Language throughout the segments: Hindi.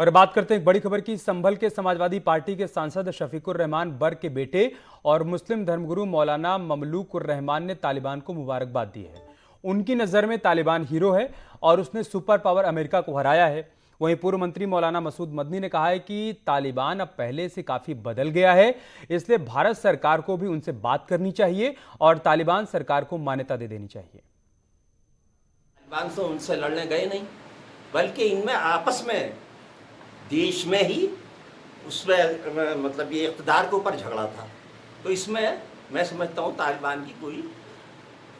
और बात करते हैं एक बड़ी खबर की। संभल के समाजवादी पार्टी के सांसद शफीकुर रहमान बर के बेटे और मुस्लिम धर्मगुरु मौलाना ममलूकुर रहमान ने तालिबान को मुबारकबाद दी है। उनकी नज़र में तालिबान हीरो है और उसने सुपर पावर अमेरिका को हराया है। वहीं पूर्व मंत्री मौलाना मसूद मदनी ने कहा है कि तालिबान अब पहले से काफ़ी बदल गया है, इसलिए भारत सरकार को भी उनसे बात करनी चाहिए और तालिबान सरकार को मान्यता दे देनी चाहिए। तालिबान से उनसे लड़ने गए नहीं, बल्कि इनमें आपस में देश में ही उसमें मतलब ये इक़्तिदार के ऊपर झगड़ा था। तो इसमें मैं समझता हूँ तालिबान की कोई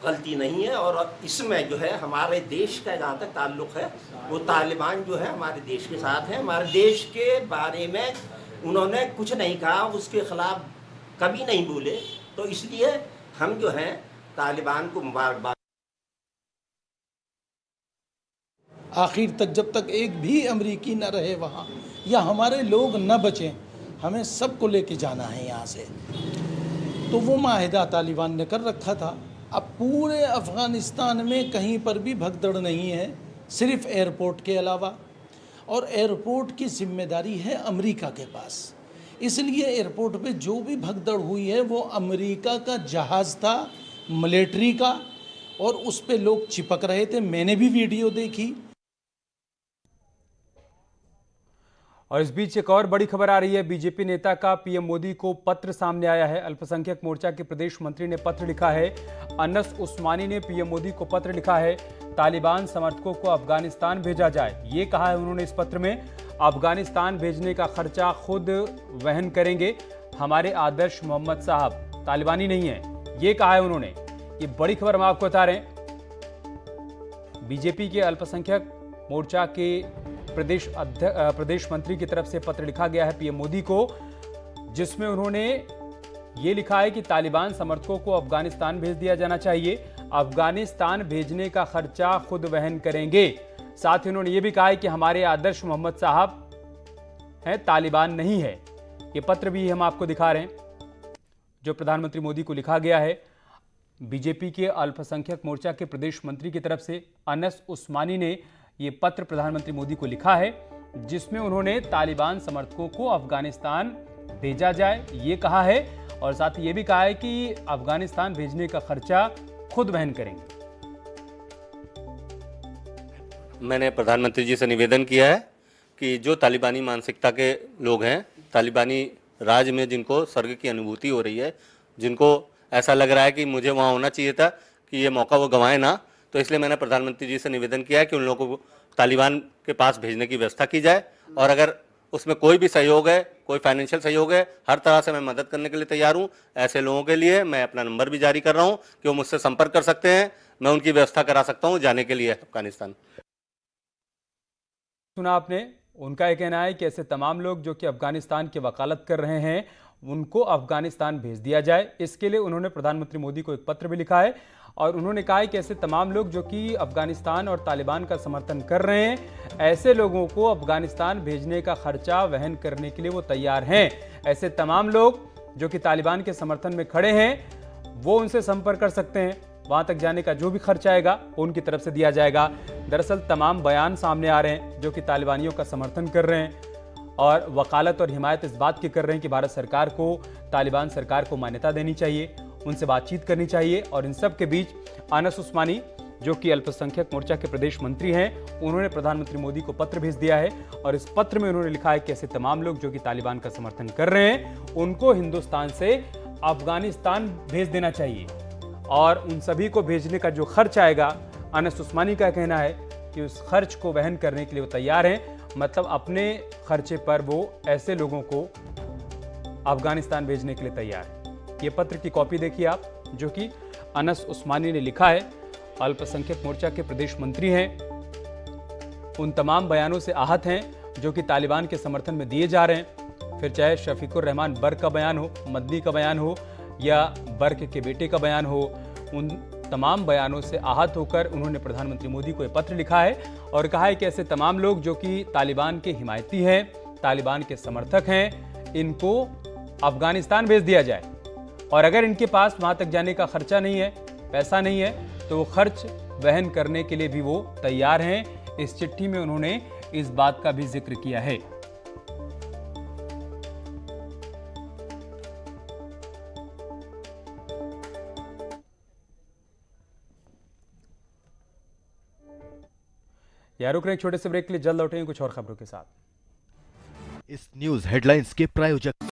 गलती नहीं है। और इसमें जो है हमारे देश का जहाँ तक ताल्लुक़ है वो तालिबान जो है हमारे देश के साथ है। हमारे देश के बारे में उन्होंने कुछ नहीं कहा, उसके ख़िलाफ़ कभी नहीं बोले। तो इसलिए हम जो हैं तालिबान को मुबारकबाद। आखिर तक जब तक एक भी अमरीकी न रहे वहाँ या हमारे लोग न बचें, हमें सबको लेके जाना है यहाँ से। तो वो माहिदा तालिबान ने कर रखा था। अब पूरे अफ़गानिस्तान में कहीं पर भी भगदड़ नहीं है, सिर्फ एयरपोर्ट के अलावा, और एयरपोर्ट की जिम्मेदारी है अमेरिका के पास। इसलिए एयरपोर्ट पे जो भी भगदड़ हुई है वो अमेरिका का जहाज़ था, मिलिट्री का, और उस पे लोग चिपक रहे थे। मैंने भी वीडियो देखी। और इस बीच एक और बड़ी खबर आ रही है। बीजेपी नेता का पीएम मोदी को पत्र सामने आया है। अल्पसंख्यक मोर्चा के प्रदेश मंत्री ने पत्र लिखा है। अनस उस्मानी ने पीएम मोदी को पत्र लिखा है। तालिबान समर्थकों को अफगानिस्तान भेजा जाए, ये कहा है उन्होंने इस पत्र में। अफगानिस्तान भेजने का खर्चा खुद वहन करेंगे। हमारे आदर्श मोहम्मद साहब तालिबानी नहीं है, ये कहा है उन्होंने। ये बड़ी खबर हम आपको बता रहे हैं। बीजेपी के अल्पसंख्यक मोर्चा के प्रदेश मंत्री की तरफ से पत्र लिखा गया है पीएम मोदी को, जिसमें उन्होंने ये लिखा है कि तालिबान समर्थकों को अफगानिस्तान भेज दिया जाना चाहिए। अफगानिस्तान भेजने का खर्चा खुद वहन करेंगे। साथ ही उन्होंने ये भी कहा है कि हमारे आदर्श मोहम्मद साहब हैं, तालिबान नहीं है। ये पत्र भी हम आपको दिखा रहे हैं जो प्रधानमंत्री मोदी को लिखा गया है। बीजेपी के अल्पसंख्यक मोर्चा के प्रदेश मंत्री की तरफ से अनस उस्मानी ने ये पत्र प्रधानमंत्री मोदी को लिखा है, जिसमें उन्होंने तालिबान समर्थकों को अफगानिस्तान भेजा जाए, ये कहा है। और साथ ही ये भी कहा है कि अफगानिस्तान भेजने का खर्चा खुद वहन करेंगे। मैंने प्रधानमंत्री जी से निवेदन किया है कि जो तालिबानी मानसिकता के लोग हैं, तालिबानी राज में जिनको स्वर्ग की अनुभूति हो रही है, जिनको ऐसा लग रहा है कि मुझे वहाँ होना चाहिए था, कि ये मौका वो गंवाए ना, तो इसलिए मैंने प्रधानमंत्री जी से निवेदन किया है कि उन लोगों को तालिबान के पास भेजने की व्यवस्था की जाए। और अगर उसमें कोई भी सहयोग है, कोई फाइनेंशियल सहयोग है, हर तरह से मैं मदद करने के लिए तैयार हूं। ऐसे लोगों के लिए मैं अपना नंबर भी जारी कर रहा हूं कि वो मुझसे संपर्क कर सकते हैं। मैं उनकी व्यवस्था करा सकता हूं जाने के लिए अफगानिस्तान। सुना आपने, उनका यह कहना है कि ऐसे तमाम लोग जो कि अफगानिस्तान की वकालत कर रहे हैं, उनको अफगानिस्तान भेज दिया जाए। इसके लिए उन्होंने प्रधानमंत्री मोदी को एक पत्र भी लिखा है और उन्होंने कहा है कि ऐसे तमाम लोग जो कि अफगानिस्तान और तालिबान का समर्थन कर रहे हैं, ऐसे लोगों को अफगानिस्तान भेजने का खर्चा वहन करने के लिए वो तैयार हैं। ऐसे तमाम लोग जो कि तालिबान के समर्थन में खड़े हैं, वो उनसे संपर्क कर सकते हैं। वहां तक जाने का जो भी खर्च आएगा वो उनकी तरफ से दिया जाएगा। दरअसल तमाम बयान सामने आ रहे हैं जो कि तालिबानियों का समर्थन कर रहे हैं और वकालत और हिमायत इस बात की कर रहे हैं कि भारत सरकार को तालिबान सरकार को मान्यता देनी चाहिए, उनसे बातचीत करनी चाहिए। और इन सब के बीच अनस उस्मानी जो कि अल्पसंख्यक मोर्चा के प्रदेश मंत्री हैं, उन्होंने प्रधानमंत्री मोदी को पत्र भेज दिया है और इस पत्र में उन्होंने लिखा है कि ऐसे तमाम लोग जो कि तालिबान का समर्थन कर रहे हैं, उनको हिंदुस्तान से अफगानिस्तान भेज देना चाहिए। और उन सभी को भेजने का जो खर्च आएगा, अनस उस्मानी का कहना है कि उस खर्च को वहन करने के लिए वो तैयार हैं। मतलब अपने खर्चे पर वो ऐसे लोगों को अफगानिस्तान भेजने के लिए तैयार है। ये पत्र की कॉपी देखिए आप, जो कि अनस उस्मानी ने लिखा है। अल्पसंख्यक मोर्चा के प्रदेश मंत्री हैं, उन तमाम बयानों से आहत हैं जो कि तालिबान के समर्थन में दिए जा रहे हैं। फिर चाहे शफीकुर रहमान बर का बयान हो, मदनी का बयान हो या बर्क के बेटे का बयान हो, उन तमाम बयानों से आहत होकर उन्होंने प्रधानमंत्री मोदी को यह पत्र लिखा है और कहा है कि ऐसे तमाम लोग जो कि तालिबान के हिमायती हैं, तालिबान के समर्थक हैं, इनको अफगानिस्तान भेज दिया जाए। और अगर इनके पास वहां तक जाने का खर्चा नहीं है, पैसा नहीं है, तो वो खर्च वहन करने के लिए भी वो तैयार हैं। इस चिट्ठी में उन्होंने इस बात का भी जिक्र किया है। यार रुक रहे हैं छोटे से ब्रेक के लिए, जल्द लौटेंगे कुछ और खबरों के साथ। इस न्यूज हेडलाइंस के प्रायोजक